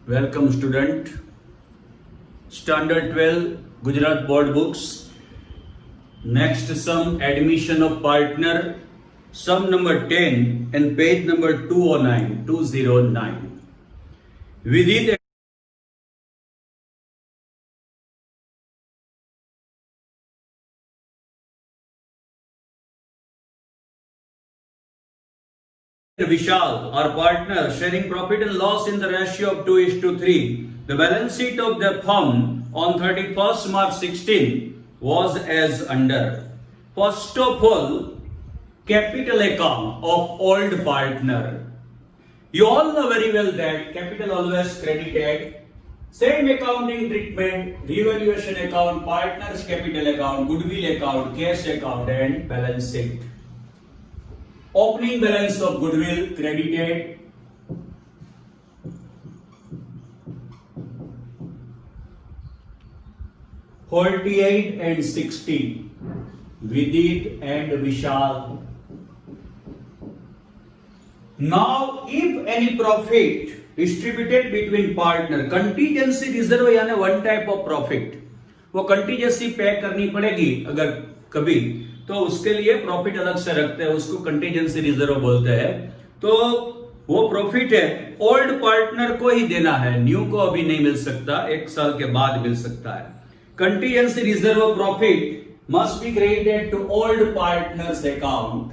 Welcome student. Standard 12 Gujarat board books. Next sum, admission of partner. Sum number 10 and page number 209. Within Vishal, our partner, sharing profit and loss in the ratio of 2:3. The balance sheet of the firm on 31st March 16 was as under. First of all, capital account of old partner. You all know very well that capital always credited. Same accounting treatment, revaluation account, partner's capital account, goodwill account, cash account and balance sheet. Opening balance of goodwill credited. $48 and $60. Vidit and Vishal. Now, if any profit distributed between partner, contingency reserve यानी one type of profit, वो contingency पे करनी पड़ेगी अगर कभी, तो उसके लिए प्रॉफिट अलग से रखते हैं, उसको कंटीजेंसी रिजर्व बोलते हैं. तो वो प्रॉफिट है ओल्ड पार्टनर को ही देना है, न्यू को अभी नहीं मिल सकता, 1 साल के बाद मिल सकता है. Contingency reserve profit must be credited to old partners account.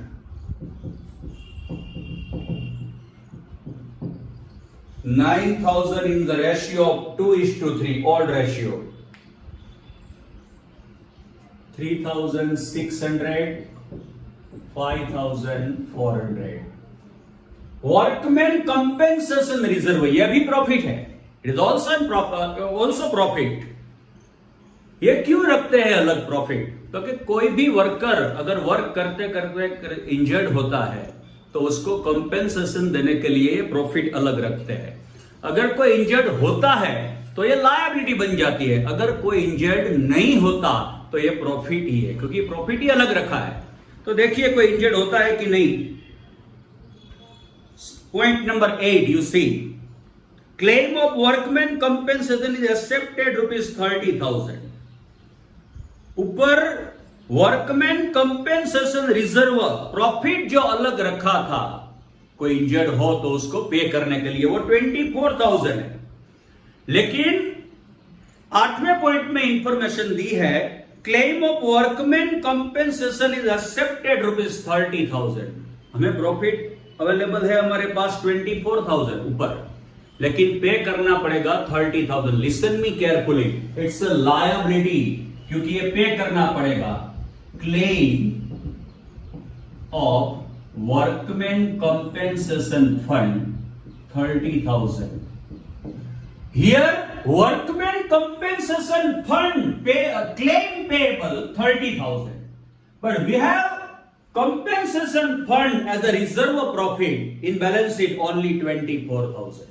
9,000 in the ratio of 2:3, old ratio. 3,600, 5,400. Workman compensation reserve, यह भी प्रॉफिट है. It is also profit. ये क्यों रखते हैं अलग प्रॉफिट? क्योंकि कोई भी वर्कर अगर वर्क करते करते इंजर्ड होता है तो उसको कंपेंसेशन देने के लिए प्रॉफिट अलग रखते हैं. अगर कोई इंजर्ड होता है तो ये लायबिलिटी बन जाती है, अगर कोई इंजर्ड नहीं होता तो ये प्रॉफिट ही है, क्योंकि प्रॉफिट ही अलग रखा है. तो देखिए कोई इंजर्ड होता है कि नहीं. Point number 8 you see, claim of workman compensation is accepted ₹30,000. ऊपर वर्कमैन कंपेंसेशन रिजर्व प्रॉफिट जो अलग रखा था, कोई इंजर्ड हो तो उसको पे करने के लिए, वो 24,000 है. लेकिन 8वें पॉइंट में इंफॉर्मेशन दी है, claim of workman compensation is accepted ₹30,000. हमें प्रॉफिट अवेलेबल है हमारे पास 24,000 ऊपर, लेकिन पे करना पड़ेगा 30,000. Listen me carefully, it's a liability, क्योंकि ये पे करना पड़ेगा. Claim of workman compensation fund 30,000. Here workman compensation fund claim payable 30,000, but we have compensation fund as a reserve of profit in balance sheet only 24,000.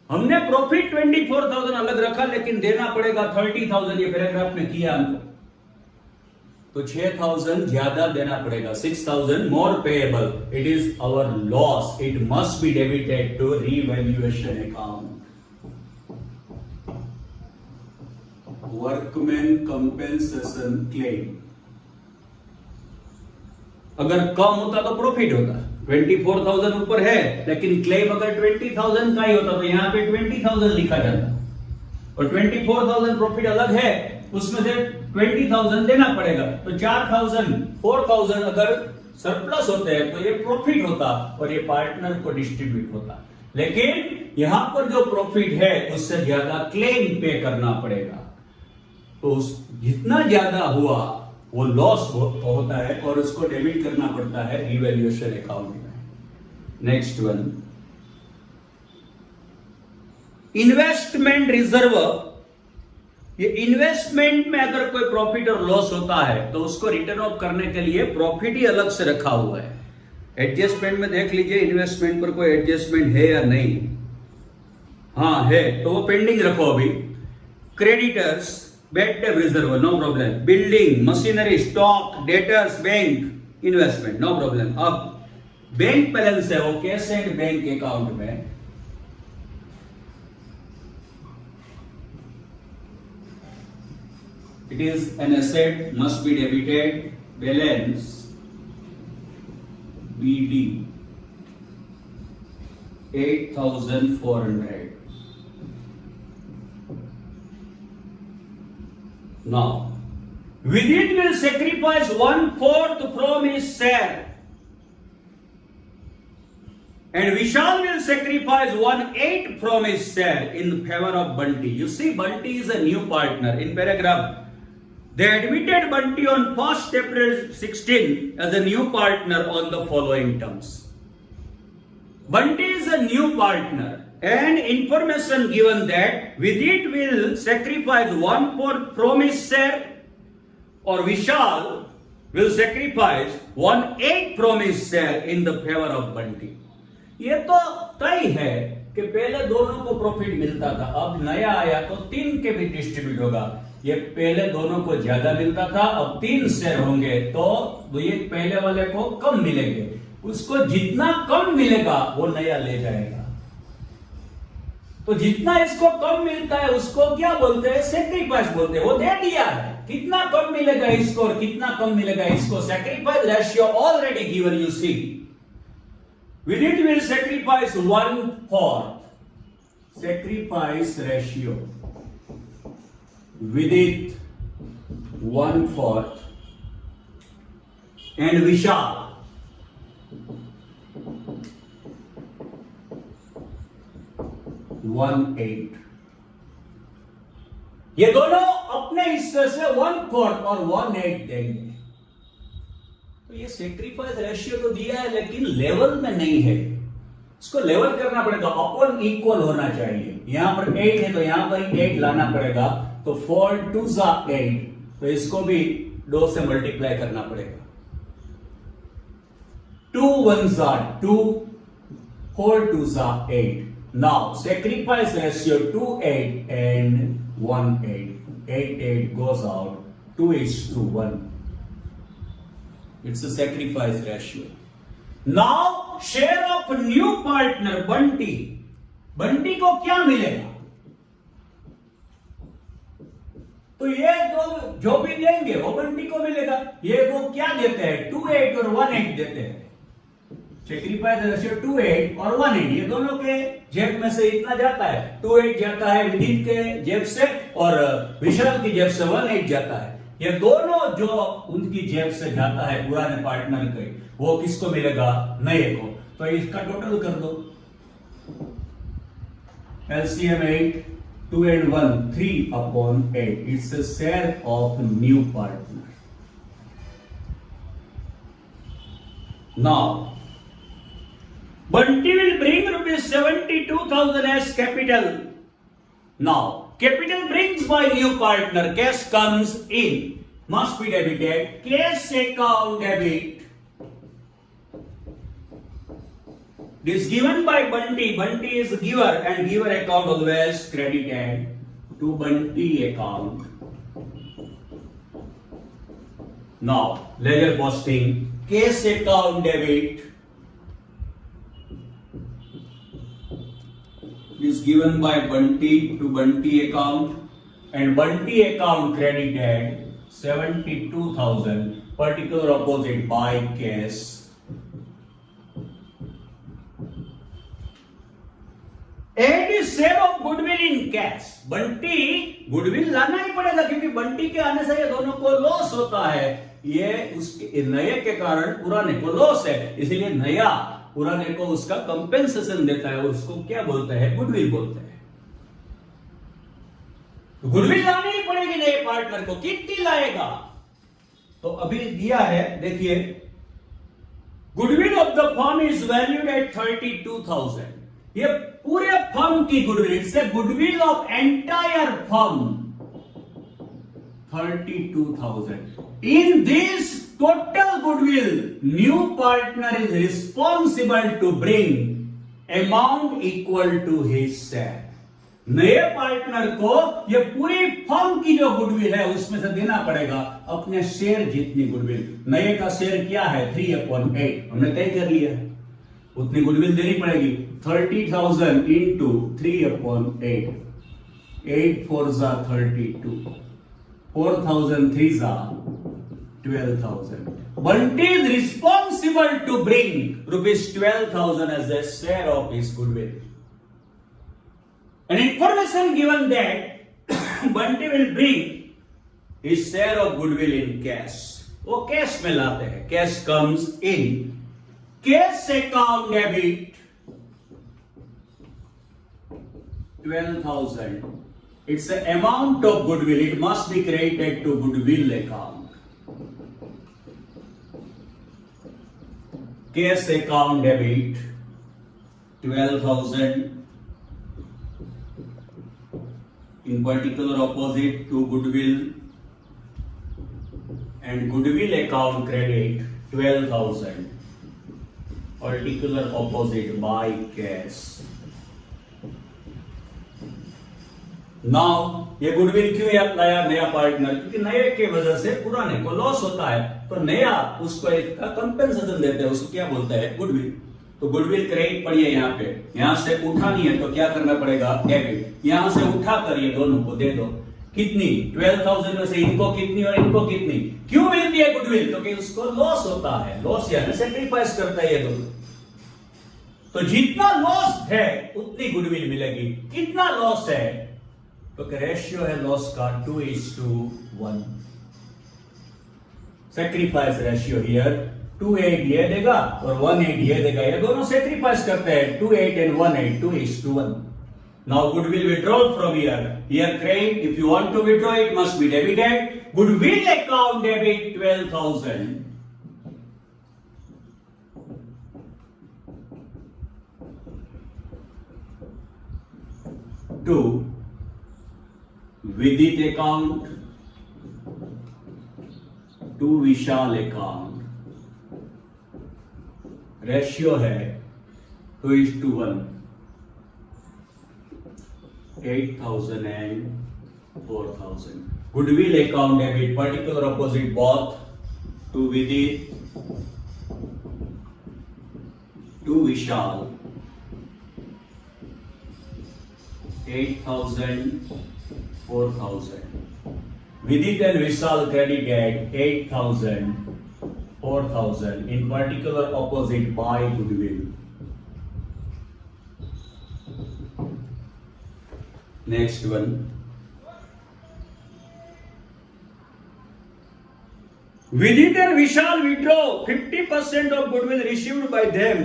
हमने profit 24,000 अलग रखा, लेकिन देना पड़ेगा 30,000. ये पैराग्राफ में किया हमको, तो 6,000 ज्यादा देना पड़ेगा. 6,000 more payable. It is our loss. It must be debited to revaluation account. Workman compensation claim अगर कम होता तो प्रॉफिट होता. 24,000 ऊपर है, लेकिन क्लेम अगर 20,000 का ही होता तो यहां पे 20,000 लिखा जाता, और 24,000 प्रॉफिट अलग है, उसमें से 20,000 देना पड़ेगा. तो 4,000 4,000 अगर सरप्लस होते हैं तो ये प्रॉफिट होता और ये पार्टनर को डिस्ट्रीब्यूट होता. लेकिन यहां पर जो प्रॉफिट है उससे ज्यादा क्लेम पे करना पड़ेगा, तो जितना ज्यादा हुआ वो लॉस होता है और उसको डेबिट करना पड़ता है रिवैल्यूएशन अकाउंट में. Next one, investment reserve. ये इन्वेस्टमेंट में अगर कोई प्रॉफिट और लॉस होता है तो उसको रिटर्न ऑफ करने के लिए प्रॉफिट ही अलग से रखा हुआ है. एडजस्टमेंट में देख लीजिए इन्वेस्टमेंट पर कोई एडजस्टमेंट है या नहीं. हाँ है, तो वो पेंडिंग रखो अभी. Creditors bad debt reserve, no problem. Building, machinery, stock, debtors, bank, investment, no problem. अब बैंक बैलेंस है वो कैश एंड बैंक अकाउंट में It is an asset, must be debited. Balance BD 8,400. Now, with it will sacrifice 1/4 from his share, and Vishal will sacrifice 1/8 from his share in favor of Bunty. You see, Bunty is a new partner. In paragraph, they admitted Bunty on 1st April 16 as a new partner on the following terms. Bunty is a new partner, and information given that with it will sacrifice 1/4 from his share, or Vishal will sacrifice 1/8 from his share in the favor of Bunty. ये तो तय है कि पहले दोनों को profit मिलता था, अब नया आया तो 3 के भी डिस्ट्रीब्यूट होगा। ये पहले दोनों को ज्यादा मिलता था, अब 3 शेयर होंगे तो ये पहले वाले को कम मिलेंगे। उसको जितना कम मिलेगा वो नया ले जाएगा। तो जितना इसको कम मिलता है उसको क्या बोलते हैं? सैक्रिफाइस बोलते हैं। वो दे दिया है, कितना कम मिलेगा इसको और कितना कम मिलेगा इसको। Sacrifice ratio already given, you see. With it will sacrifice 1/4. Sacrifice ratio. With it 1/4. And Vishal 1/8. ये दोनों अपने हिस्से से 1/4 और 1/8 देंगे। तो ये सेक्रीफाइस रेशियो तो दिया है लेकिन लेवल में नहीं है, इसको लेवल करना पड़ेगा। अपॉन इक्वल होना चाहिए। यहां पर 8 है तो यहां पर 8 लाना पड़ेगा। तो 4 2 8, तो इसको भी 2 से मल्टीप्लाई करना पड़ेगा। 2 1 2, 4 2 8। Now sacrifice ratio 2 8 and 1 8। 8 8 goes out, 2:1। It's a sacrifice ratio. Now, share of new partner Bunty. Bunty को क्या मिलेगा? तो ये जो भी देंगे वो बंटी को मिलेगा। ये वो क्या देते हैं? 2/8 और 1/8 देते हैं। सेक्रीफाइस रेशियो 2/8 और 1/8, ये दोनों के जेब में से इतना जाता है। 2/8 जाता है विनीत के जेब से और विशाल की जेब से 1/8 जाता है। ये दोनों जो उनकी जेब से जाता है पुराने पार्टनर के, वो किसको मिलेगा? नए को। तो इसका टोटल कर दो। LCM 8, 2 and 1, 3/8. It's a share of new partner. Now, Bunty will bring rupees 72,000 as capital. Now, capital brings by new partner, cash comes in, must be debited, cash account debit. This given by Bunty. Bunty is giver and giver account always credited to Bunty account. Now, ledger posting, cash account debit is given by Bunty to Bunty account and Bunty account credited 72,000, particular opposite by cash. And is sale of goodwill in cash. Bunty goodwill लाना ही पड़ेगा क्योंकि बंटी के आने से ये दोनों को loss होता है। ये उसके नए के कारण पुराने को लॉस है, इसलिए नया पुराने को उसका कंपेंसेशन देता है। उसको क्या बोलते हैं? गुडविल बोलते हैं। तो गुडविल लानी ही पड़ेगी नए पार्टनर को। कितनी लाएगा? तो अभी दिया है, देखिए, goodwill of the firm is valued at 32,000। ये पूरे फर्म की गुडविल, इससे goodwill of entire firm 32,000. In this total goodwill, new partner is responsible to bring amount equal to his share. नए पार्टनर को ये पूरी फर्म की जो गुडविल है उसमें से देना पड़ेगा अपने शेयर जितनी गुडविल। नए का शेयर क्या है? 3/8, हमने तय कर लिया है। उतनी गुडविल देनी पड़ेगी। 30,000 into 3/8, 8 4 32, 4,000 threes are 12,000. Bunty is responsible to bring rupees 12,000 as a share of his goodwill. An information given that Bunty will bring his share of goodwill in cash. वो कैश में लाते हैं. Cash comes in. Cash account debit 12,000. It's the amount of goodwill. It must be credited to goodwill account. Cash account debit 12,000. In particular opposite to goodwill, and goodwill account credit 12,000. Particular opposite by cash. Now ये goodwill क्यों लाया नया partner? क्योंकि नए के वजह से पुराने को लॉस होता है, तो नया उसको एक कंपेंसेशन देते हैं. उसको क्या बोलते हैं? गुडविल. तो गुडविल क्रेडिट पड़ी है यहाँ पे. यहाँ से उठानी है तो क्या करना पड़ेगा? डेबिट. यहाँ से उठा कर ये दोनों को दे दो. कितनी? 12,000 में से इनको कितनी और इनको कितनी? क्यों मिलती है गुडविल? क्योंकि उसको लॉस होता है. लॉस यानी सेक्रीफाइस करता है ये दोनों. तो जितना लॉस है उतनी गुडविल मिलेगी. कितना लॉस है? तो रेशियो है लॉस का 2:1. सेक्रीफाइस रेशियो हियर 2:8 ये देगा और 1:8 ये देगा. ये दोनों सेक्रीफाइस करते हैं. 2:8 and 1:8, 2:1. Now goodwill withdrawn from here. Here credit. If you want to withdraw, it must be debited. Goodwill account debit 12,000. To Vidit account to Vishal account. Ratio है 2:1. 8,000 and 4,000. Goodwill account debit, particular opposite both to Vidit to Vishal. 8,000, 4,000. Vidit and Vishal credited 8,000, 4,000. In particular opposite by goodwill. Next one. Vidit and Vishal withdraw 50% of goodwill received by them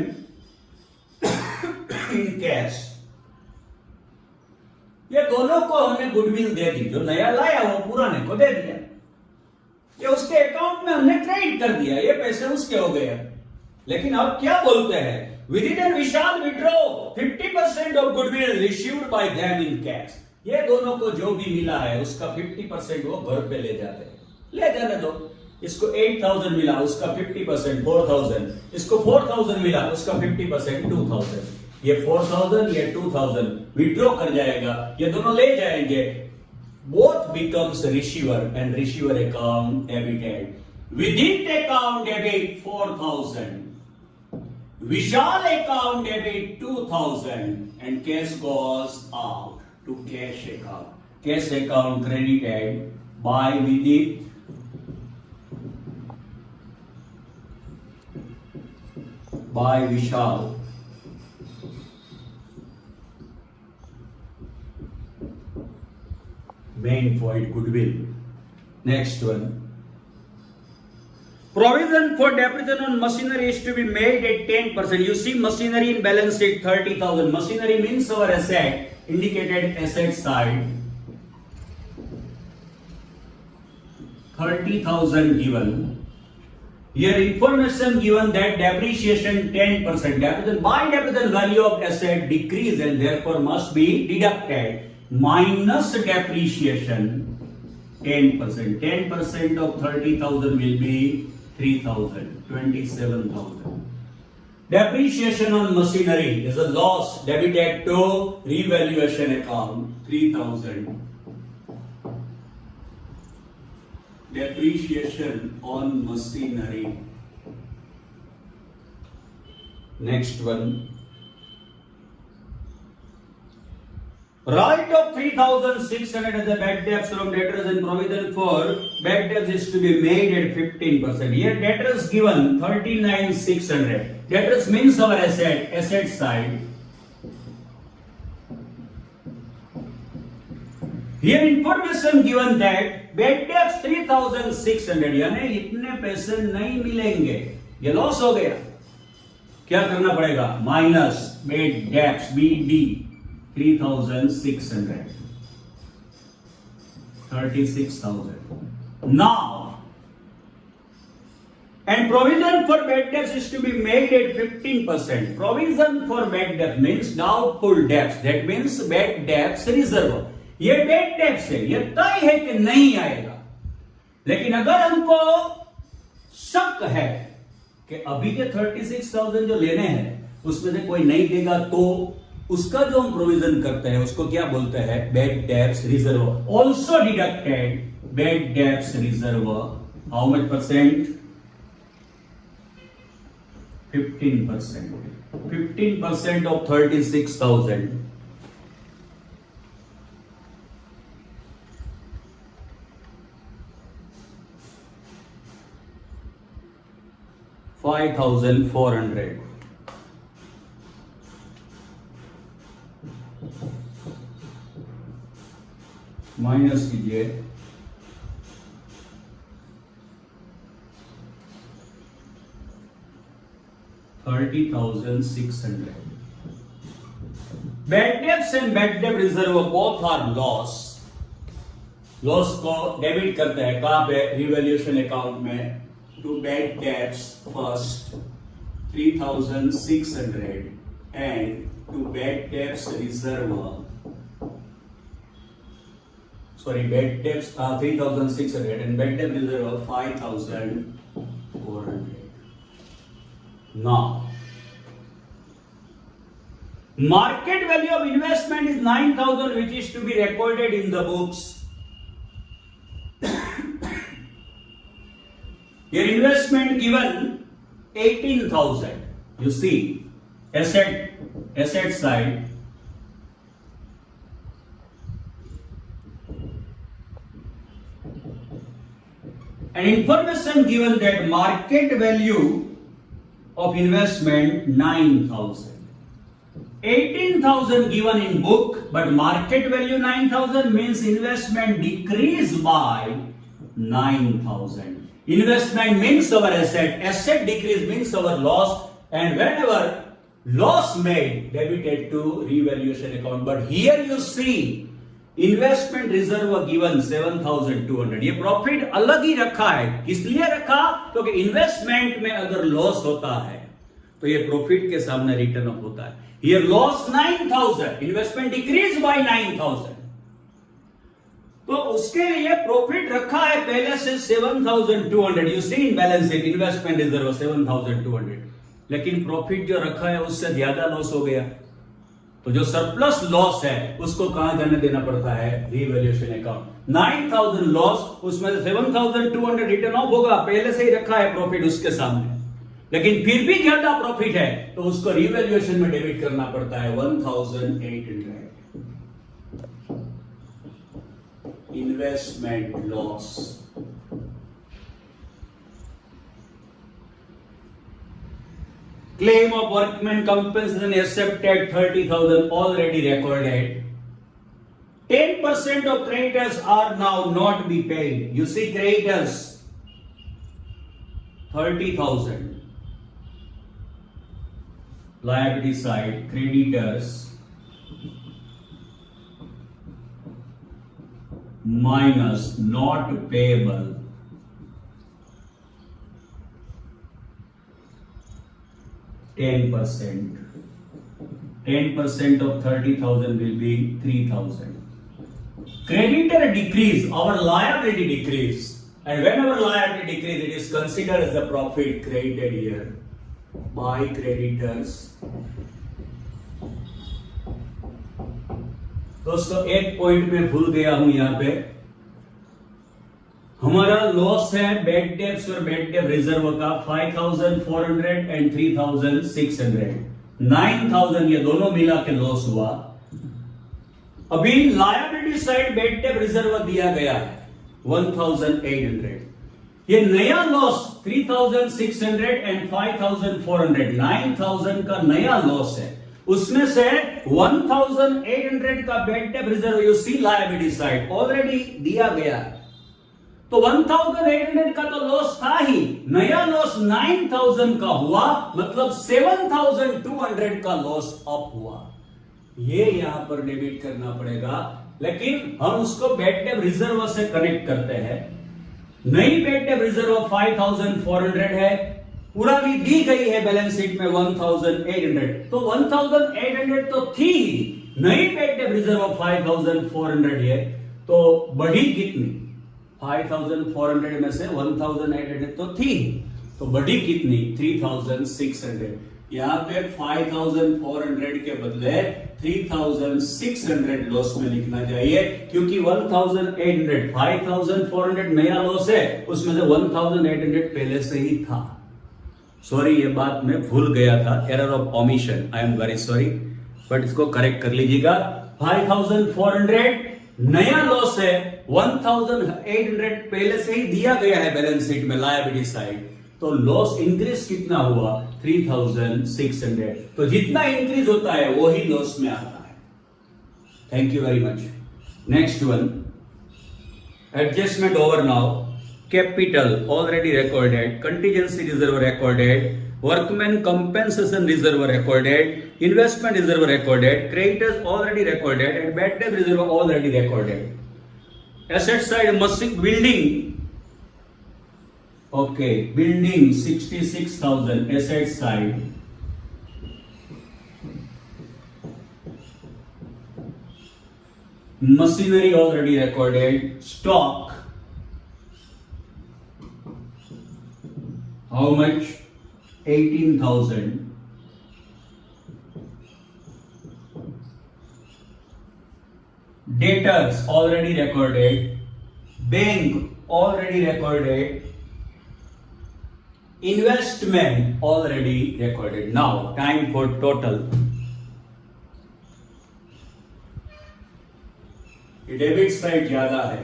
in cash. ये दोनों को हमने goodwill दे दी. जो नया लाया वो पुराने को दे दिया. ये उसके अकाउंट में हमने क्रेडिट कर दिया. ये पैसे उसके हो गए. लेकिन अब क्या बोलते हैं? Vidit and Vishal withdraw 50% of goodwill received by them in cash. ये दोनों को जो भी मिला है उसका 50% वो घर पे ले जाते हैं. ले जाने दो. इसको 8,000 मिला, उसका 50% 4,000. इसको 4,000 मिला, उसका 50% 2,000. ये 4,000 ये 2,000 विड्रॉ कर जाएगा. ये दोनों ले जाएंगे. Both becomes receiver and receiver account debited. Vidit account debit 4,000. Vishal account debit 2,000 and cash goes out to cash account. Cash account credited by Vidit by Vishal. Main point goodwill. Next one. Provision for depreciation on machinery is to be made at 10%. You see machinery in balance sheet 30,000. Machinery means our asset, indicated asset side. 30,000 given. Here information given that depreciation 10%. Depreciation value of asset decrease and therefore must be deducted. Minus depreciation 10%. 10% of 30,000 will be 3,000, 27,000. Depreciation on machinery is a loss debited to revaluation account 3,000. Depreciation on machinery. Next one. Write off 3,600 as the bad debts from debtors and provision for bad debts is to be made at 15%. Here debtors given 39,600. Debtors means our asset side. Here information given that bad debts 3,600 यानी इतने पैसे नहीं मिलेंगे, ये loss हो गया. क्या करना पड़ेगा? Minus bad debts BD 3,600 36,000. Now and provision for bad debts is to be made at 15%. Provision for bad debt means doubtful debts. That means bad debts reserve. ये bad debts है, ये तय है कि नहीं आएगा. लेकिन अगर हमको शक है कि अभी के 36,000 जो लेने हैं उसमें से कोई नहीं देगा, तो उसका जो हम प्रोविजन करते हैं उसको क्या बोलते हैं? Bad debts reserve. Also deducted bad debts reserve. How much percent? 15%. 15% of 36,000. 5,400. Minus कीजिए 30,600. Bad debts and bad debt reserve both are loss. Loss को डेबिट करते हैं कहां पे? रिवैल्यूएशन अकाउंट में. To bad debts first 3,600 and to bad debts reserve. Sorry, bad debts are 3,600 and bad debt reserve of 5,400. Now, market value of investment is 9,000, which is to be recorded in the books. Your investment given 18,000. You see, asset side. And information given that market value of investment 9,000. 18,000 given in book, but market value 9,000 means investment decreased by 9,000. Investment means our asset decrease means our loss, and whenever loss made debited to revaluation account. But here you see investment reserve given 7,200. ये profit अलग ही रखा है. किस लिए रखा? क्योंकि investment में अगर लॉस होता है तो ये प्रॉफिट के सामने रिटर्न अप होता है. ये लॉस 9,000, इन्वेस्टमेंट डिक्रीज बाय 9,000, तो उसके लिए प्रॉफिट रखा है पहले से 7,200. You see in balance sheet investment reserve 7,200, लेकिन प्रॉफिट जो रखा है उससे ज्यादा लॉस हो गया. तो जो सरप्लस लॉस है उसको कहां जाने देना पड़ता है? Revaluation account. 9,000 लॉस, उसमें से 7,200 रिटर्न ऑफ होगा. पहले से ही रखा है प्रॉफिट उसके सामने, लेकिन फिर भी ज्यादा प्रॉफिट है तो उसको रिवैल्यूएशन में डेबिट करना पड़ता है 1,800. Investment loss. Claim of workman compensation accepted 30,000 already recorded. 10% of creditors are now not be paid. You see creditors 30,000. Liability side creditors minus not payable 10%. 10% of 30,000 will be 3,000. Creditor decrease, our liability decrease, and whenever liability decrease, it is considered as a profit created here by creditors. दोस्तों एक point में भूल गया हूं. यहां पे हमारा loss है बैड डेब्ट्स और बैड डेब्ट रिजर्व का 5,400 एंड 3,600. 9,000 ये दोनों मिला के लॉस हुआ. अभी liability side bed debt reserve दिया गया है 1800, ये नया लॉस 3600 एंड 5400, 9000 का नया लॉस है, उसमें से 1800 का bad debt reserve you see liability side already दिया गया है, तो 1800 का तो लॉस था ही, नया लॉस 9000 का हुआ, मतलब 7200 का लॉस अप हुआ, ये यहां पर डेबिट करना पड़ेगा। लेकिन हम उसको बेड डेट रिजर्व से कनेक्ट करते हैं। नई बेड डेट रिजर्व 5400 है, पुरानी दी गई है बैलेंस शीट में 1800, तो 1800 तो थी ही, नई बेड डेट रिजर्व 5400 है, तो बढ़ी कितनी? 5400 में से 1800 तो थी, तो बढ़ी कितनी? 3600। यहां पे 5400 के बदले 3600 लॉस में लिखना चाहिए, क्योंकि 1800 5400 नया लॉस है, उसमें से 1800 पहले से ही था। सॉरी, ये बात मैं भूल गया था, error of omission, I am very sorry, but इसको करेक्ट कर लीजिएगा। 5400 नया लॉस है, 1800 पहले से ही दिया गया है बैलेंस शीट में लायबिलिटी साइड, तो लॉस इंक्रीज कितना हुआ? 3600। तो जितना इंक्रीज होता है वो ही लॉस में आता है। Thank you very much. Next one, adjustment over now, capital already recorded, contingency reserve recorded, workman compensation reserve recorded, investment reserve recorded, creditors already recorded and bad debt reserve already recorded. Asset side machine building, okay, building 66,000 asset side, machinery already recorded, stock how much? 18,000, debtors already recorded, bank already recorded, investment already recorded. Now time for total. ये debit side ज्यादा है,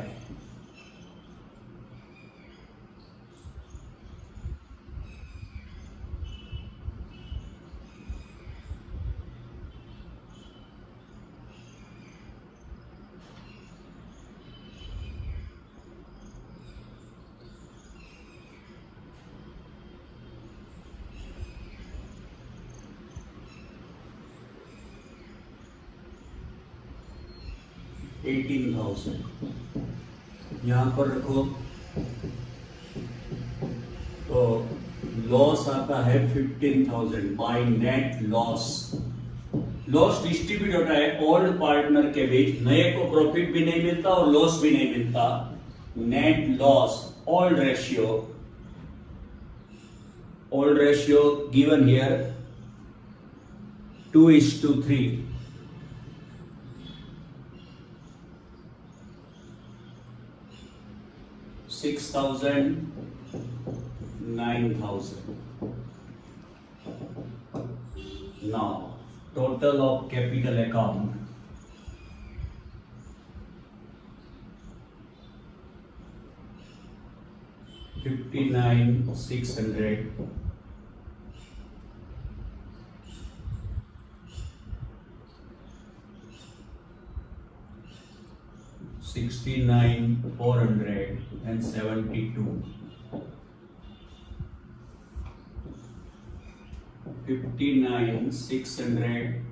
यहां पर रखो, तो loss आता है 15,000 by net loss. Loss distribute होता है ओल्ड पार्टनर के बीच, नए को प्रॉफिट भी नहीं मिलता और लॉस भी नहीं मिलता। Net loss, old ratio given here 2:3। 6,000, 9,000. Now, total of capital account, $59,600. $69,472. 59,600,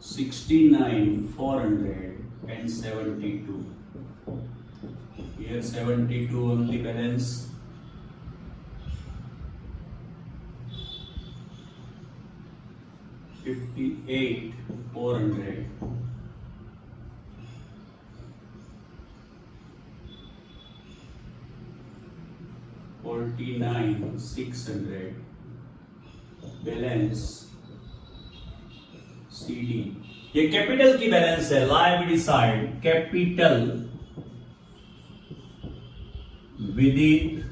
69,472. Here 72 only balance. $58,400. $49,600 balance CD। ये कैपिटल की बैलेंस है, लायबिलिटी साइड कैपिटल विदित,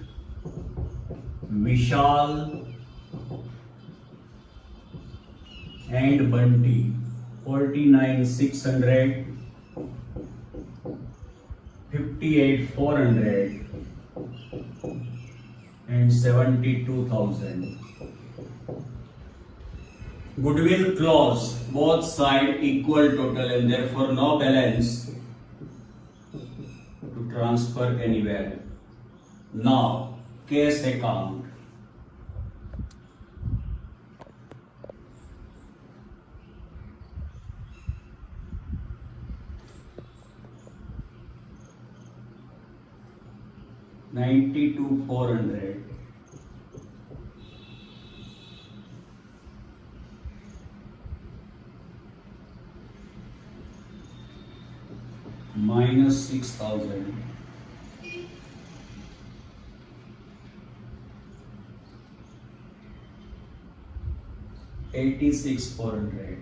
विशाल and Bunty. 49,600 58,400 and 72,000. Goodwill clause, both side equal total and therefore no balance to transfer anywhere. Now, cash account. $92,400 minus 6,000 86,400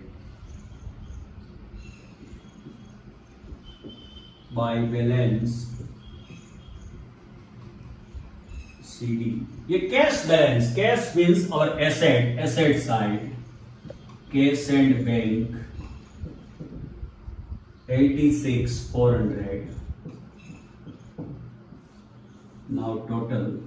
by balance CD. ये cash balance, cash means और asset side, cash and bank 86,400. Now total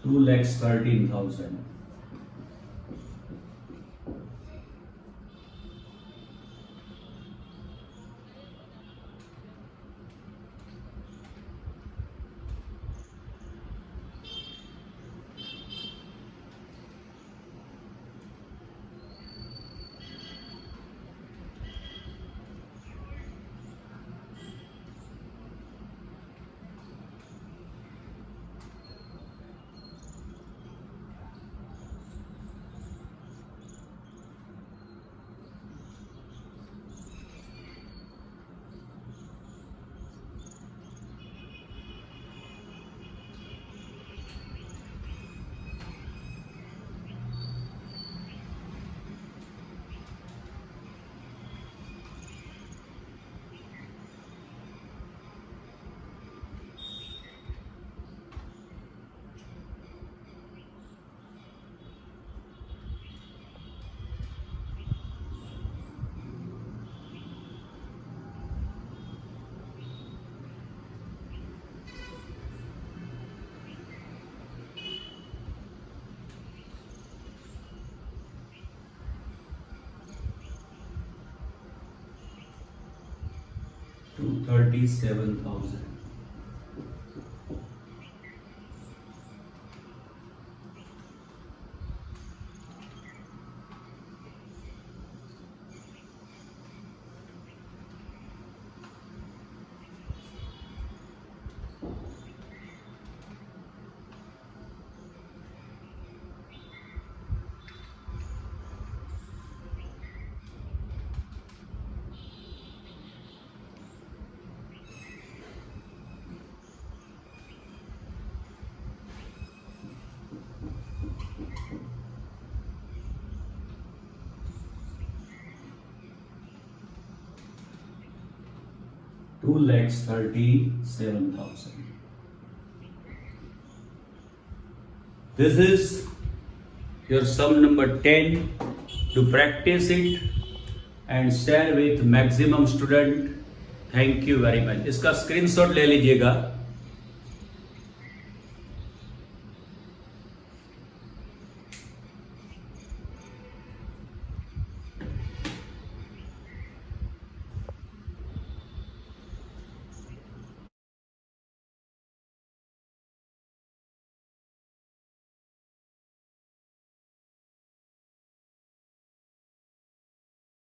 2,13,000. To 37,000. $2,37,000. This is your sum number 10. To practice it and share with maximum student. Thank you very much. इसका screenshot ले लीजिएगा.